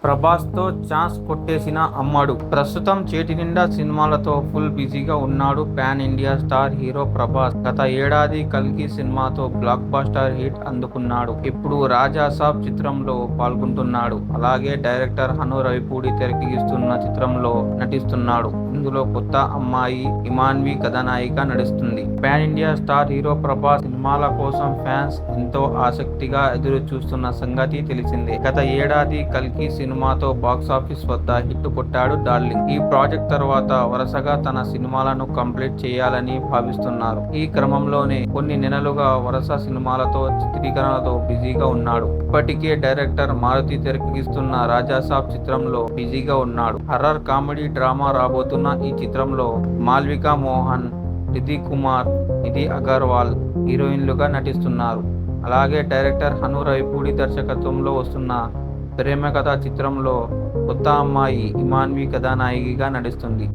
ప్రభాస్తో chance కొట్టేసిన అమ్మడు. ప్రస్తుతం చేతి నిండా సినిమాలతో ఫుల్ బిజీగా ఉన్నాడు pan India star hero Prabhas. గత ఏడాది కల్కి సినిమాతో బ్లాక్ బస్టర్ హిట్ అందుకున్నాడు. ఇప్పుడు రాజాసాబ్ చిత్రంలో పాల్గొంటున్నాడు. అలాగే డైరెక్టర్ హను రవిపూడి తెరకెక్కిస్తున్న చిత్రంలో నటిస్తున్నాడు. ఇందులో కొత్త అమ్మాయి ఇమాన్వి కథానాయిక నడుస్తుంది. Pan India star hero Prabhas సినిమాల కోసం ఫ్యాన్స్ ఎంతో ఆసక్తిగా ఎదురు చూస్తున్న సంగతి తెలిసిందే. గత ఏడాది కల్కి సినిమాతో బాక్సాఫీస్ వద్ద హిట్ కొట్టాడు డార్లింగ్. ఈ ప్రాజెక్ట్ తర్వాత వరుసగా తన సినిమాలను కంప్లీట్ చేయాలని భావిస్తున్నారు. ఈ క్రమంలోనే కొన్ని నెలలుగా వరుస సినిమాలతో చిత్రీకరణలతో బిజీగా ఉన్నాడు. ఇప్పటికే డైరెక్టర్ మారుతి తెరకెక్కిస్తున్న రాజాసాబ్ చిత్రంలో బిజీగా ఉన్నాడు. హర్రర్ కామెడీ డ్రామా రాబోతున్న ఈ చిత్రంలో మాల్వికా మోహన్, రితిక్ కుమార్, నిధి అగర్వాల్ హీరోయిన్లుగా నటిస్తున్నారు. అలాగే డైరెక్టర్ హను రవిపూడి దర్శకత్వంలో వస్తున్న ప్రేమ కథ చిత్రంలో కొత్త అమ్మాయి ఇమాన్వి కథానాయికగా నటిస్తుంది.